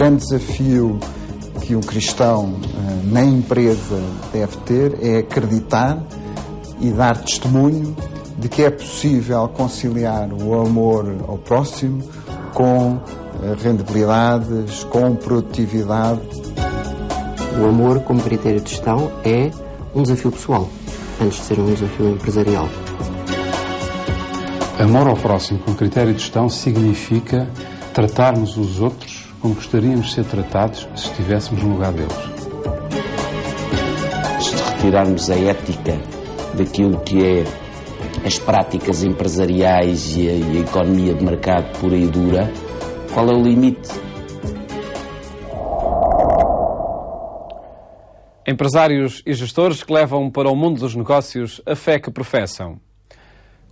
grande desafio que um cristão na empresa deve ter é acreditar e dar testemunho de que é possível conciliar o amor ao próximo com rendibilidades, com produtividade. O amor como critério de gestão é um desafio pessoal, antes de ser um desafio empresarial. Amor ao próximo como critério de gestão significa tratarmos os outros como gostaríamos de ser tratados se estivéssemos no lugar deles. Se retirarmos a ética daquilo que é as práticas empresariais e a economia de mercado pura e dura, qual é o limite? Empresários e gestores que levam para o mundo dos negócios a fé que professam.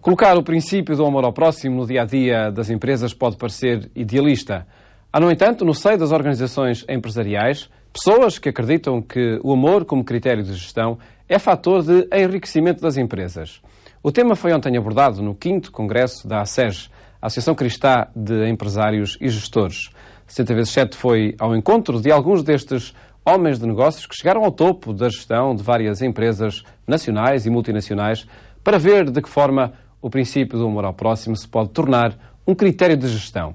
Colocar o princípio do amor ao próximo no dia-a-dia das empresas pode parecer idealista. Há, no entanto, no seio das organizações empresariais, pessoas que acreditam que o amor como critério de gestão é fator de enriquecimento das empresas. O tema foi ontem abordado no 5º Congresso da ACEG, Associação Cristã de Empresários e Gestores. 60x7 foi ao encontro de alguns destes homens de negócios que chegaram ao topo da gestão de várias empresas nacionais e multinacionais para ver de que forma o princípio do amor ao próximo se pode tornar um critério de gestão.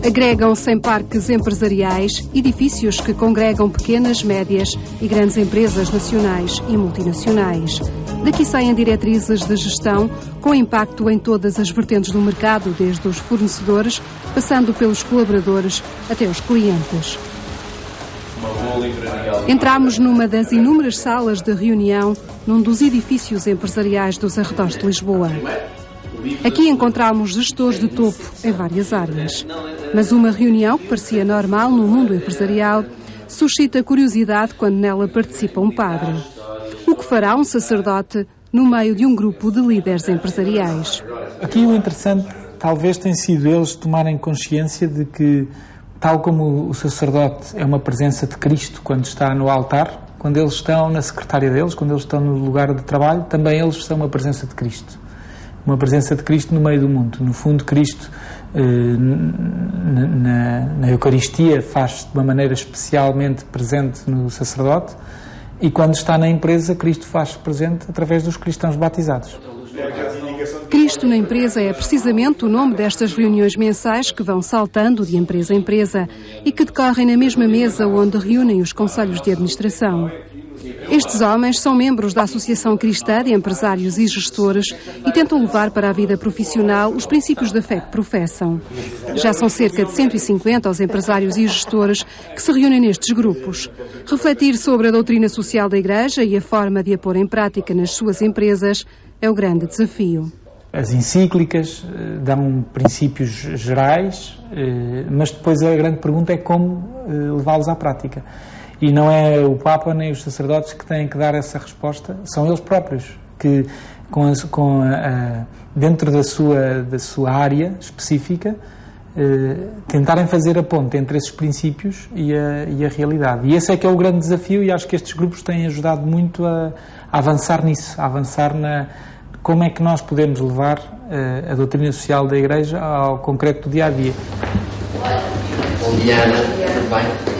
Agregam-se em parques empresariais edifícios que congregam pequenas, médias e grandes empresas nacionais e multinacionais. Daqui saem diretrizes de gestão com impacto em todas as vertentes do mercado, desde os fornecedores, passando pelos colaboradores até os clientes. Entramos numa das inúmeras salas de reunião num dos edifícios empresariais dos arredores de Lisboa. Aqui encontramos gestores de topo em várias áreas. Mas uma reunião que parecia normal no mundo empresarial suscita curiosidade quando nela participa um padre. O que fará um sacerdote no meio de um grupo de líderes empresariais? Aqui o interessante talvez tenha sido eles tomarem consciência de que, tal como o sacerdote é uma presença de Cristo quando está no altar, quando eles estão na secretária deles, quando eles estão no lugar de trabalho, também eles são uma presença de Cristo. Uma presença de Cristo no meio do mundo. No fundo, Cristo na Eucaristia faz-se de uma maneira especialmente presente no sacerdote, e quando está na empresa, Cristo faz-se presente através dos cristãos batizados. Cristo na empresa é precisamente o nome destas reuniões mensais que vão saltando de empresa a empresa e que decorrem na mesma mesa onde reúnem os conselhos de administração. Estes homens são membros da Associação Cristã de Empresários e Gestores e tentam levar para a vida profissional os princípios da fé que professam. Já são cerca de 150 os empresários e gestores que se reúnem nestes grupos. Refletir sobre a doutrina social da Igreja e a forma de a pôr em prática nas suas empresas é o grande desafio. As encíclicas dão princípios gerais, mas depois a grande pergunta é como levá-los à prática. E não é o Papa nem os sacerdotes que têm que dar essa resposta, são eles próprios que, dentro da sua área específica, tentarem fazer a ponte entre esses princípios e a realidade. E esse é que é o grande desafio, e acho que estes grupos têm ajudado muito a avançar nisso, a avançar como é que nós podemos levar a doutrina social da Igreja ao concreto do dia-a-dia. Bom dia, Ana. Tudo bem?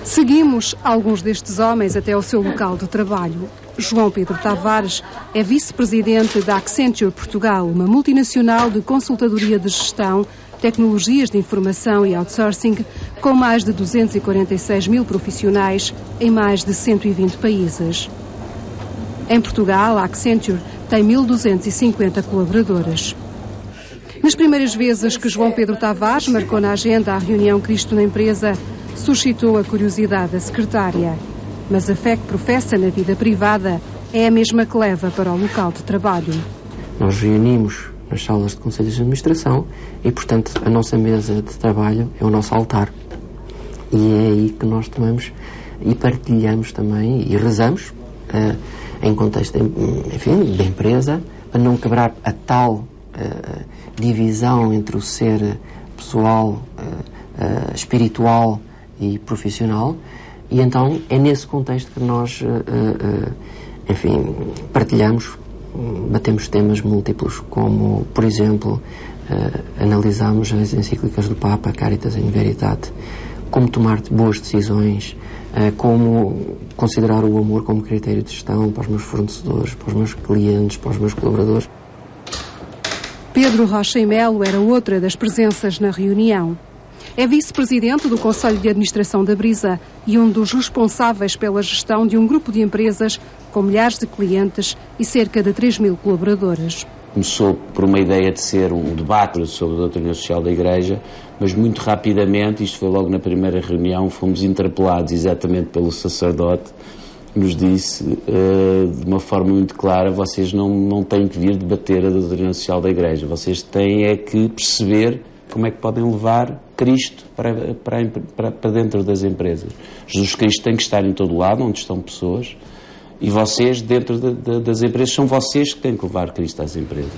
Seguimos alguns destes homens até ao seu local de trabalho. João Pedro Tavares é vice-presidente da Accenture Portugal, uma multinacional de consultadoria de gestão, tecnologias de informação e outsourcing, com mais de 246 mil profissionais em mais de 120 países. Em Portugal, a Accenture tem 1.250 colaboradores. Nas primeiras vezes que João Pedro Tavares marcou na agenda a reunião Cristo na empresa, suscitou a curiosidade da secretária. Mas a fé que professa na vida privada é a mesma que leva para o local de trabalho. Nós reunimos nas salas de conselhos de administração e, portanto, a nossa mesa de trabalho é o nosso altar. E é aí que nós tomamos e partilhamos também e rezamos em contexto, enfim, de empresa, para não quebrar a tal divisão entre o ser pessoal espiritual e profissional, e então é nesse contexto que nós, enfim, partilhamos, batemos temas múltiplos, como, por exemplo, analisamos as encíclicas do Papa, Caritas in Veritate, como tomar boas decisões, como considerar o amor como critério de gestão para os meus fornecedores, para os meus clientes, para os meus colaboradores. Pedro Rocha e Melo era outra das presenças na reunião. É vice-presidente do Conselho de Administração da Brisa e um dos responsáveis pela gestão de um grupo de empresas com milhares de clientes e cerca de 3.000 colaboradores. Começou por uma ideia de ser um debate sobre a doutrina social da Igreja, mas muito rapidamente, isto foi logo na primeira reunião, fomos interpelados exatamente pelo sacerdote, que nos disse de uma forma muito clara: vocês não têm que vir debater a doutrina social da Igreja, vocês têm é que perceber como é que podem levar Cristo para dentro das empresas. Jesus Cristo tem que estar em todo lado, onde estão pessoas, e vocês, dentro das empresas, são vocês que têm que levar Cristo às empresas.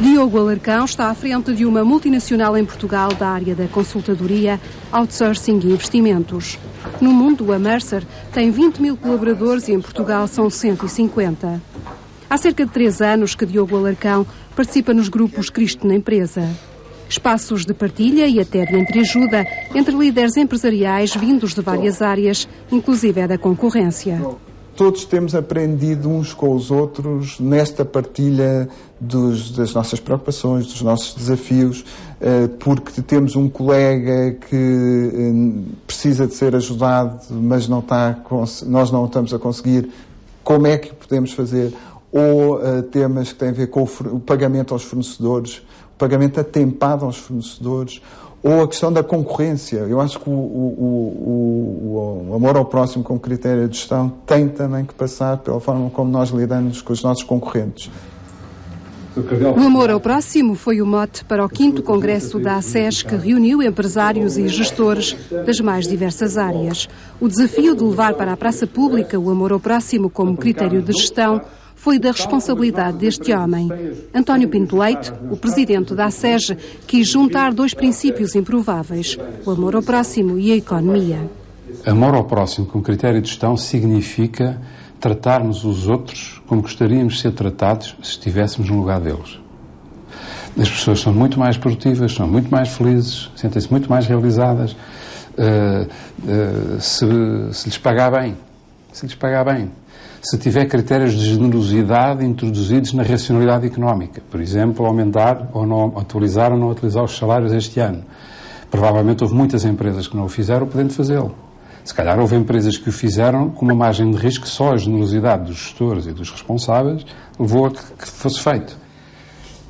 Diogo Alarcão está à frente de uma multinacional em Portugal da área da consultadoria, outsourcing e investimentos. No mundo, a Mercer tem 20.000 colaboradores e em Portugal são 150. Há cerca de 3 anos que Diogo Alarcão participa nos grupos Cristo na Empresa. Espaços de partilha e até de entreajuda entre líderes empresariais vindos de várias áreas, inclusive da concorrência. Todos temos aprendido uns com os outros nesta partilha das nossas preocupações, dos nossos desafios, porque temos um colega que precisa de ser ajudado, mas nós não estamos a conseguir. Como é que podemos fazer? Ou temas que têm a ver com o pagamento aos fornecedores, o pagamento atempado aos fornecedores, ou a questão da concorrência. Eu acho que o amor ao próximo como critério de gestão tem também que passar pela forma como nós lidamos com os nossos concorrentes. O amor ao próximo foi o mote para o 5º Congresso da ACES, que reuniu empresários e gestores das mais diversas áreas. O desafio de levar para a praça pública o amor ao próximo como critério de gestão foi da responsabilidade deste homem. António Pinto Leite, o presidente da ACES, quis juntar 2 princípios improváveis: o amor ao próximo e a economia. Amor ao próximo como critério de gestão significa tratarmos os outros como gostaríamos de ser tratados se estivéssemos no lugar deles. As pessoas são muito mais produtivas, são muito mais felizes, sentem-se muito mais realizadas se lhes pagar bem. Se tiver critérios de generosidade introduzidos na racionalidade económica, por exemplo, aumentar ou não atualizar os salários este ano. Provavelmente houve muitas empresas que não o fizeram podendo fazê-lo. Se calhar houve empresas que o fizeram com uma margem de risco que só a generosidade dos gestores e dos responsáveis levou a que fosse feito.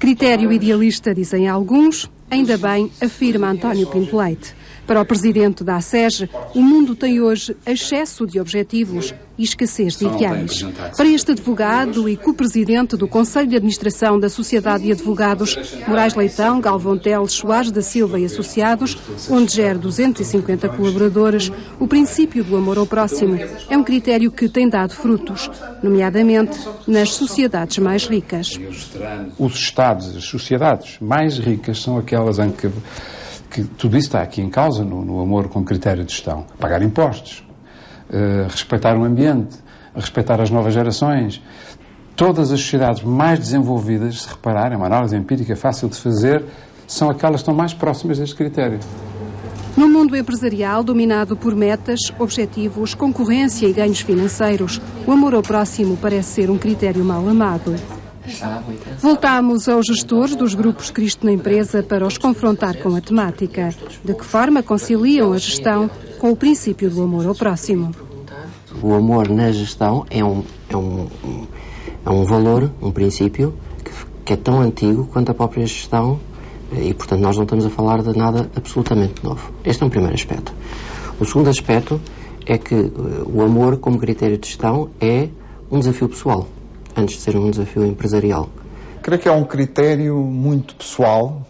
Critério idealista, dizem alguns, ainda bem, afirma António Pinto Leite. Para o presidente da ACES, o mundo tem hoje excesso de objetivos e escassez de ideais. Para este advogado e co-presidente do Conselho de Administração da Sociedade de Advogados Moraes Leitão, Galvão Teles, Soares da Silva e Associados, onde gera 250 colaboradores, o princípio do amor ao próximo é um critério que tem dado frutos, nomeadamente nas sociedades mais ricas. Os Estados, as sociedades mais ricas são aquelas em que tudo isso está aqui em causa no amor com critério de gestão. Pagar impostos, respeitar o ambiente, respeitar as novas gerações. Todas as sociedades mais desenvolvidas, se repararem, é uma análise empírica fácil de fazer, são aquelas que estão mais próximas deste critério. No mundo empresarial, dominado por metas, objetivos, concorrência e ganhos financeiros, o amor ao próximo parece ser um critério mal amado. Voltamos aos gestores dos grupos Cristo na Empresa para os confrontar com a temática. De que forma conciliam a gestão com o princípio do amor ao próximo? O amor na gestão é um valor, um princípio, que é tão antigo quanto a própria gestão e, portanto, nós não estamos a falar de nada absolutamente novo. Este é um primeiro aspecto. O segundo aspecto é que o amor como critério de gestão é um desafio pessoal, antes de ser um desafio empresarial. Creio que é um critério muito pessoal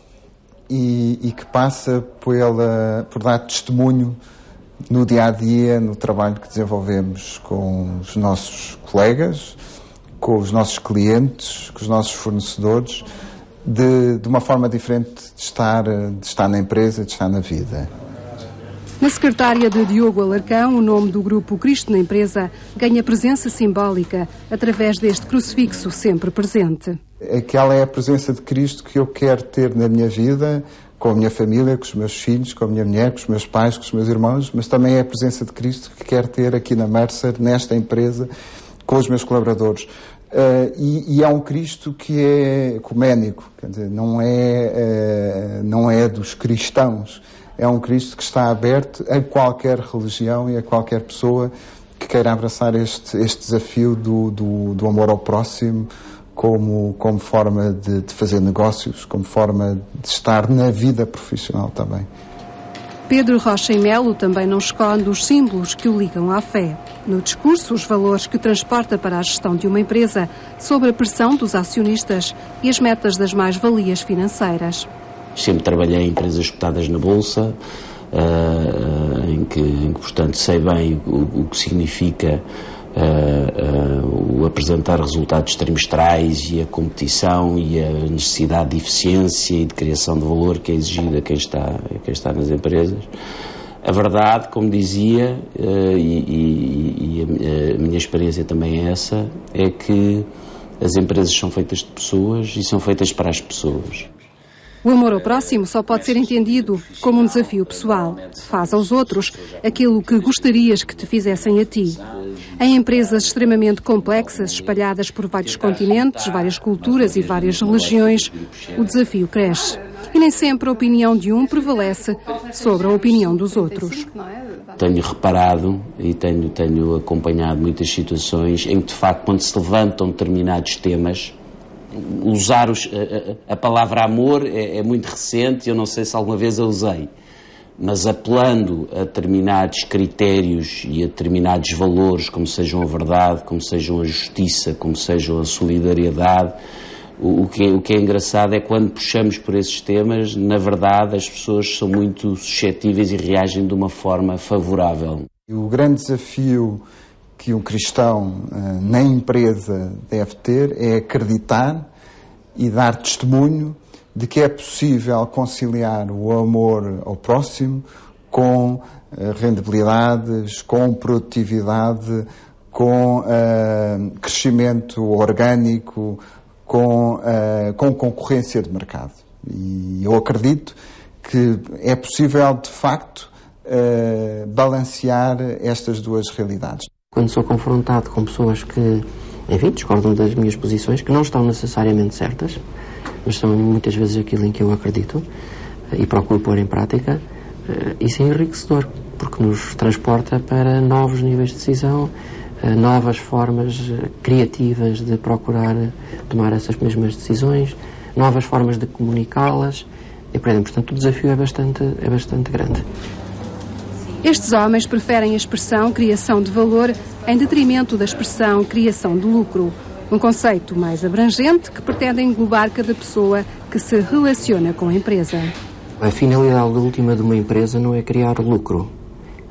e que passa por dar testemunho no dia-a-dia, no trabalho que desenvolvemos com os nossos colegas, com os nossos clientes, com os nossos fornecedores, de uma forma diferente de estar na empresa, de estar na vida. Na secretária de Diogo Alarcão, o nome do grupo Cristo na Empresa ganha presença simbólica através deste crucifixo sempre presente. Aquela é a presença de Cristo que eu quero ter na minha vida, com a minha família, com os meus filhos, com a minha mulher, com os meus pais, com os meus irmãos, mas também é a presença de Cristo que quero ter aqui na Mercer, nesta empresa, com os meus colaboradores. E é um Cristo que é ecuménico, quer dizer, não é dos cristãos. É um Cristo que está aberto a qualquer religião e a qualquer pessoa que queira abraçar este desafio do amor ao próximo como forma de fazer negócios, como forma de estar na vida profissional também. Pedro Rocha e Melo também não esconde os símbolos que o ligam à fé. No discurso, os valores que transporta para a gestão de uma empresa sobre a pressão dos acionistas e as metas das mais-valias financeiras. Sempre trabalhei em empresas cotadas na Bolsa, em que, portanto, sei bem o que significa o apresentar resultados trimestrais e a competição e a necessidade de eficiência e de criação de valor que é exigida a quem está nas empresas. A verdade, como dizia, e a minha experiência também é essa, é que as empresas são feitas de pessoas e são feitas para as pessoas. O amor ao próximo só pode ser entendido como um desafio pessoal. Faz aos outros aquilo que gostarias que te fizessem a ti. Em empresas extremamente complexas, espalhadas por vários continentes, várias culturas e várias religiões, o desafio cresce. E nem sempre a opinião de um prevalece sobre a opinião dos outros. Tenho reparado e tenho acompanhado muitas situações em que, de facto, quando se levantam determinados temas, usar a palavra amor é muito recente, eu não sei se alguma vez a usei, mas apelando a determinados critérios e a determinados valores, como sejam a verdade, como sejam a justiça, como sejam a solidariedade, o que é engraçado é quando puxamos por esses temas, na verdade as pessoas são muito suscetíveis e reagem de uma forma favorável. O grande desafio que um cristão na empresa deve ter é acreditar e dar testemunho de que é possível conciliar o amor ao próximo com rendibilidades, com produtividade, com crescimento orgânico, com concorrência de mercado. E eu acredito que é possível, de facto, balancear estas duas realidades. Quando sou confrontado com pessoas que, enfim, discordam das minhas posições, que não estão necessariamente certas, mas são muitas vezes aquilo em que eu acredito e procuro pôr em prática, isso é enriquecedor, porque nos transporta para novos níveis de decisão, novas formas criativas de procurar tomar essas mesmas decisões, novas formas de comunicá-las, e, portanto, o desafio é bastante grande. Estes homens preferem a expressão criação de valor em detrimento da expressão criação de lucro, um conceito mais abrangente que pretende englobar cada pessoa que se relaciona com a empresa. A finalidade última de uma empresa não é criar lucro,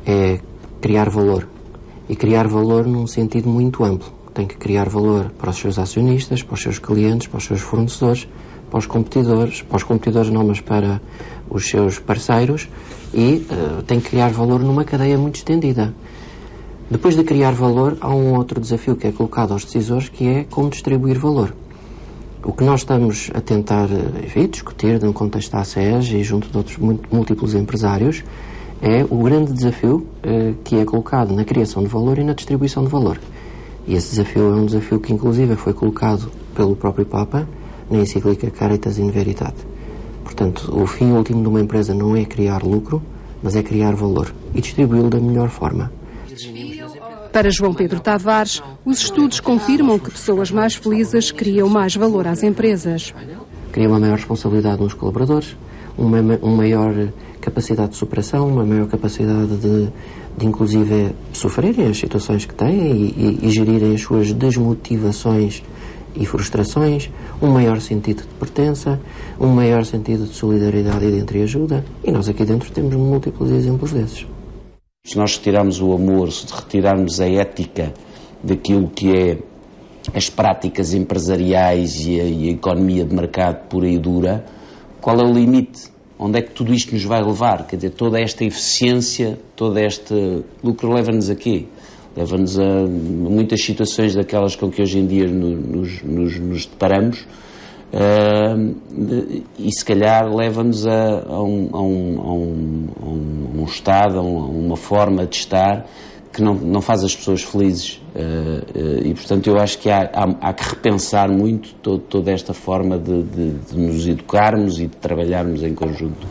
é criar valor. E criar valor num sentido muito amplo. Tem que criar valor para os seus acionistas, para os seus clientes, para os seus fornecedores, para os competidores não, mas para os seus parceiros, e tem que criar valor numa cadeia muito estendida. Depois de criar valor, há um outro desafio que é colocado aos decisores, que é como distribuir valor. O que nós estamos a tentar discutir num contexto da ACES e junto de outros múltiplos empresários é o grande desafio que é colocado na criação de valor e na distribuição de valor. E esse desafio é um desafio que inclusive foi colocado pelo próprio Papa na encíclica Caritas in Veritate. Portanto, o fim último de uma empresa não é criar lucro, mas é criar valor e distribuí-lo da melhor forma. Para João Pedro Tavares, os estudos confirmam que pessoas mais felizes criam mais valor às empresas. Cria uma maior responsabilidade nos colaboradores, uma maior capacidade de superação, uma maior capacidade de inclusive sofrerem as situações que têm e gerirem as suas desmotivações e frustrações, um maior sentido de pertença, um maior sentido de solidariedade e de entreajuda, e nós aqui dentro temos múltiplos exemplos desses. Se nós retirarmos o amor, se retirarmos a ética daquilo que é as práticas empresariais e a economia de mercado pura e dura, qual é o limite? Onde é que tudo isto nos vai levar? Quer dizer, toda esta eficiência, todo este lucro leva-nos a quê? Leva-nos a muitas situações daquelas com que hoje em dia nos deparamos, e se calhar leva-nos a um estado, a uma forma de estar que não faz as pessoas felizes, e portanto eu acho que há que repensar muito toda esta forma de nos educarmos e de trabalharmos em conjunto.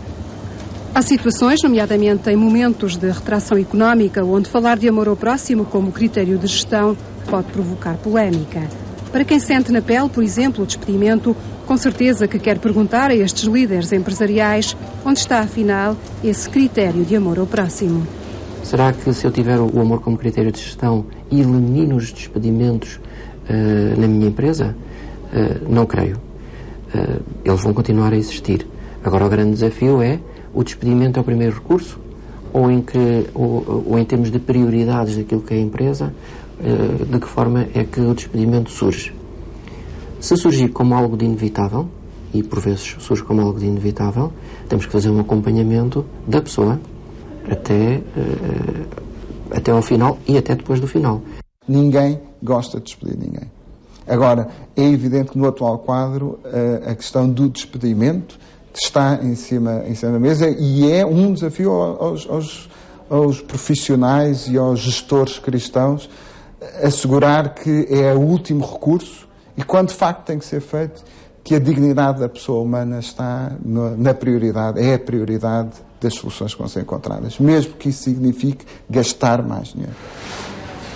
Há situações, nomeadamente em momentos de retração económica, onde falar de amor ao próximo como critério de gestão pode provocar polémica. Para quem sente na pele, por exemplo, o despedimento, com certeza que quer perguntar a estes líderes empresariais onde está, afinal, esse critério de amor ao próximo. Será que se eu tiver o amor como critério de gestão, elimino os despedimentos na minha empresa? Não creio. Eles vão continuar a existir. Agora o grande desafio é: o despedimento é o primeiro recurso, ou em termos de prioridades daquilo que é a empresa, de que forma é que o despedimento surge? Se surgir como algo de inevitável, e por vezes surge como algo de inevitável, temos que fazer um acompanhamento da pessoa até ao final e até depois do final. Ninguém gosta de despedir ninguém. Agora, é evidente que no atual quadro a questão do despedimento está em cima da mesa e é um desafio aos profissionais e aos gestores cristãos assegurar que é o último recurso e, quando de facto tem que ser feito, que a dignidade da pessoa humana está na prioridade, é a prioridade das soluções que vão ser encontradas, mesmo que isso signifique gastar mais dinheiro.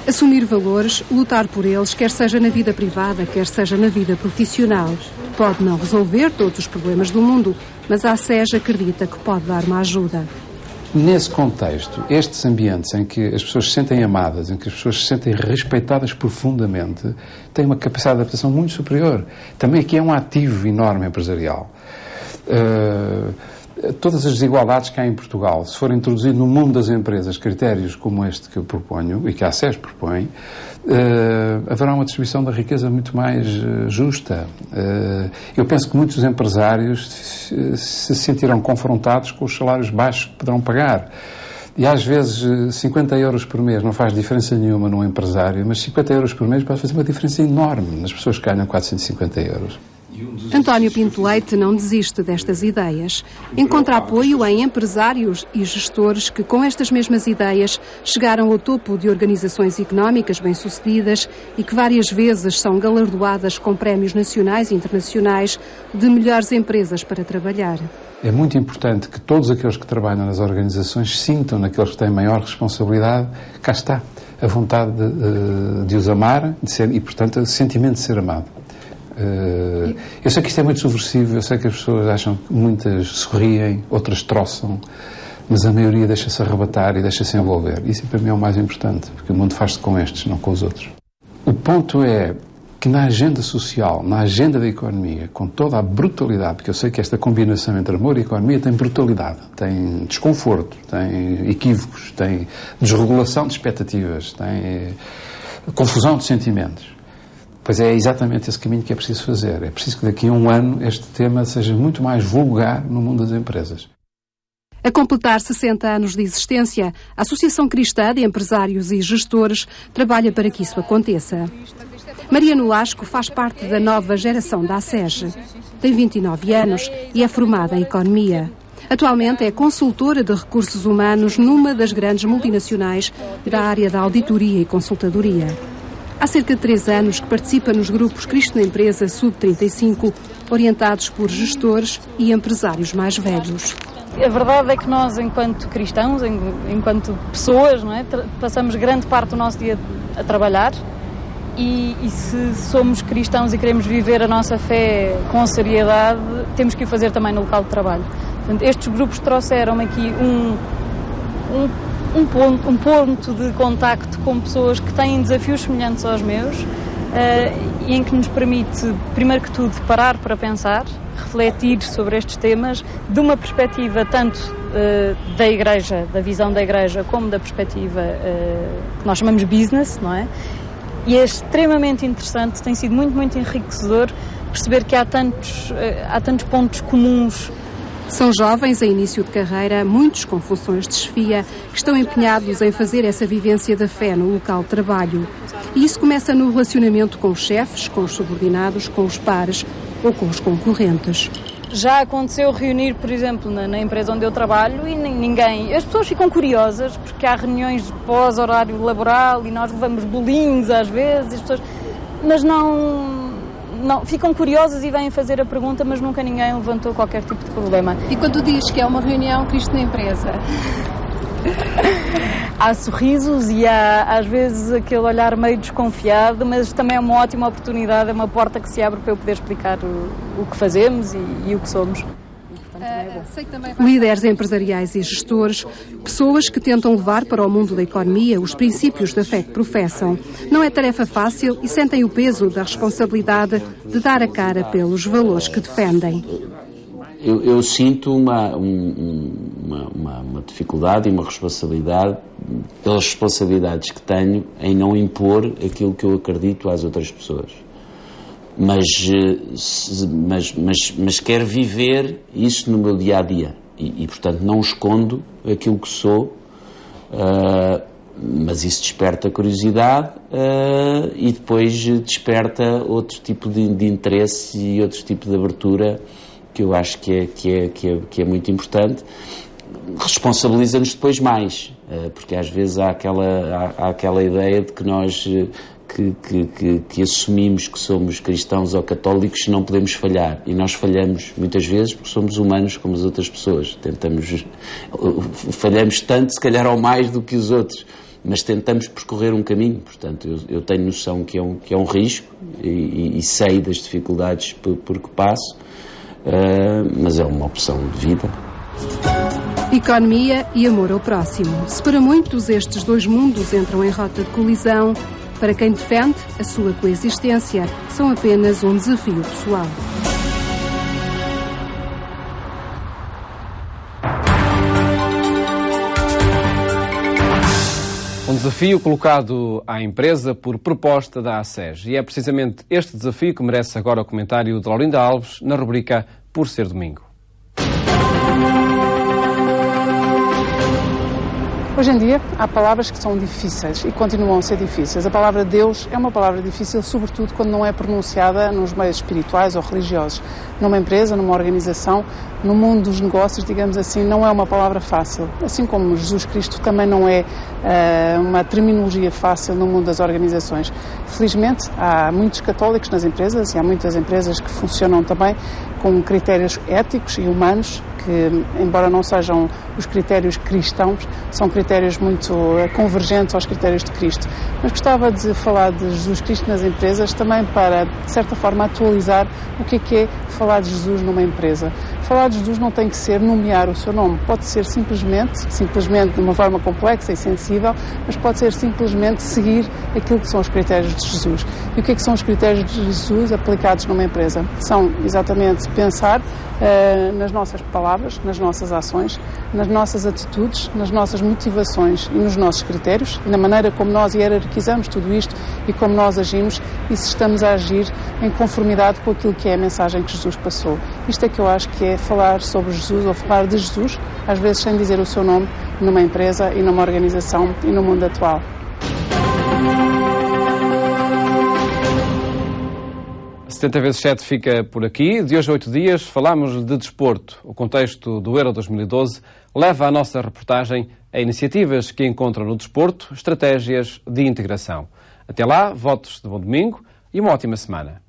Assumir valores, lutar por eles, quer seja na vida privada, quer seja na vida profissional. Pode não resolver todos os problemas do mundo, mas a SES acredita que pode dar uma ajuda. Nesse contexto, estes ambientes em que as pessoas se sentem amadas, em que as pessoas se sentem respeitadas profundamente, têm uma capacidade de adaptação muito superior. Também aqui é um ativo enorme empresarial. Todas as desigualdades que há em Portugal, se forem introduzidos no mundo das empresas critérios como este que eu proponho e que a SES propõe, haverá uma distribuição da riqueza muito mais justa. Eu penso que muitos empresários se sentirão confrontados com os salários baixos que poderão pagar. E às vezes 50 euros por mês não faz diferença nenhuma num empresário, mas 50 euros por mês pode fazer uma diferença enorme nas pessoas que ganham 450 euros. António Pinto Leite não desiste destas ideias. Encontra apoio em empresários e gestores que, com estas mesmas ideias, chegaram ao topo de organizações económicas bem-sucedidas e que várias vezes são galardoadas com prémios nacionais e internacionais de melhores empresas para trabalhar. É muito importante que todos aqueles que trabalham nas organizações sintam, naqueles que têm maior responsabilidade, cá está, a vontade de os amar e, portanto, o sentimento de ser amado. Eu sei que isto é muito subversivo, eu sei que as pessoas acham que muitas sorriem, outras troçam, mas a maioria deixa-se arrebatar e deixa-se envolver. Isso para mim é o mais importante, porque o mundo faz-se com estes, não com os outros. O ponto é que na agenda social, na agenda da economia, com toda a brutalidade, porque eu sei que esta combinação entre amor e economia tem brutalidade, tem desconforto, tem equívocos, tem desregulação de expectativas, tem confusão de sentimentos. Pois é exatamente esse caminho que é preciso fazer. É preciso que daqui a um ano este tema seja muito mais vulgar no mundo das empresas. A completar 60 anos de existência, a Associação Cristã de Empresários e Gestores trabalha para que isso aconteça. Maria Nolasco faz parte da nova geração da SES. Tem 29 anos e é formada em Economia. Atualmente é consultora de recursos humanos numa das grandes multinacionais da área da auditoria e consultadoria. Há cerca de 3 anos que participa nos grupos Cristo na Empresa Sub-35, orientados por gestores e empresários mais velhos. A verdade é que nós, enquanto cristãos, enquanto pessoas, não é, passamos grande parte do nosso dia a trabalhar e se somos cristãos e queremos viver a nossa fé com seriedade, temos que o fazer também no local de trabalho. Portanto, estes grupos trouxeram-me aqui um ponto de contacto com pessoas que têm desafios semelhantes aos meus e em que nos permite, primeiro que tudo, parar para pensar, refletir sobre estes temas de uma perspectiva tanto da Igreja, da visão da Igreja, como da perspectiva que nós chamamos business, não é? E é extremamente interessante, tem sido muito, muito enriquecedor perceber que há tantos pontos comuns. São jovens em início de carreira, muitos com funções de chefia, que estão empenhados em fazer essa vivência da fé no local de trabalho. E isso começa no relacionamento com os chefes, com os subordinados, com os pares ou com os concorrentes. Já aconteceu reunir, por exemplo, na empresa onde eu trabalho e ninguém... As pessoas ficam curiosas porque há reuniões pós-horário laboral e nós levamos bolinhos às vezes, as pessoas... mas não, ficam curiosas e vêm fazer a pergunta, mas nunca ninguém levantou qualquer tipo de problema. E quando diz que é uma reunião Cristo na empresa? Há sorrisos e há às vezes aquele olhar meio desconfiado, mas também é uma ótima oportunidade, é uma porta que se abre para eu poder explicar o que fazemos e o que somos. Líderes empresariais e gestores, pessoas que tentam levar para o mundo da economia os princípios da fé que professam. Não é tarefa fácil e sentem o peso da responsabilidade de dar a cara pelos valores que defendem. Eu sinto uma dificuldade e uma responsabilidade pelas responsabilidades que tenho em não impor aquilo que eu acredito às outras pessoas. Mas quero viver isso no meu dia-a-dia e portanto, não escondo aquilo que sou, mas isso desperta curiosidade e depois desperta outro tipo de interesse e outro tipo de abertura que eu acho que é muito importante. Responsabiliza-nos depois mais, porque às vezes há aquela ideia de que nós que assumimos que somos cristãos ou católicos não podemos falhar, e nós falhamos muitas vezes porque somos humanos como as outras pessoas, falhamos tanto, se calhar ou mais do que os outros, mas tentamos percorrer um caminho. Portanto, eu tenho noção que é um risco e sei das dificuldades por que passo, mas é uma opção de vida. Economia e amor ao próximo. Se para muitos estes dois mundos entram em rota de colisão, para quem defende a sua coexistência, são apenas um desafio pessoal. Um desafio colocado à empresa por proposta da ACES. E é precisamente este desafio que merece agora o comentário de Laurinda Alves na rubrica Por Ser Domingo. Hoje em dia há palavras que são difíceis e continuam a ser difíceis. A palavra Deus é uma palavra difícil, sobretudo quando não é pronunciada nos meios espirituais ou religiosos. Numa empresa, numa organização, no mundo dos negócios, digamos assim, não é uma palavra fácil. Assim como Jesus Cristo também não é uma terminologia fácil no mundo das organizações. Felizmente, há muitos católicos nas empresas e há muitas empresas que funcionam também com critérios éticos e humanos que, embora não sejam os critérios cristãos, são critérios muito convergentes aos critérios de Cristo. Mas gostava de falar de Jesus Cristo nas empresas também para, de certa forma, atualizar o que é falar de Jesus numa empresa. Falar de Jesus não tem que ser nomear o seu nome, pode ser simplesmente de uma forma complexa e sensível, mas pode ser simplesmente seguir aquilo que são os critérios de Jesus. E o que são os critérios de Jesus aplicados numa empresa? São exatamente pensar nas nossas palavras, nas nossas ações, nas nossas atitudes, nas nossas motivações e nos nossos critérios e na maneira como nós hierarquizamos tudo isto e como nós agimos e se estamos a agir em conformidade com aquilo que é a mensagem que Jesus passou. Isto é que eu acho que é falar sobre Jesus ou falar de Jesus, às vezes sem dizer o seu nome, numa empresa e numa organização e no mundo atual. 70 vezes 7 fica por aqui. De hoje a 8 dias falamos de desporto. O contexto do Euro 2012 leva a nossa reportagem a iniciativas que encontram no desporto estratégias de integração. Até lá, votos de bom domingo e uma ótima semana.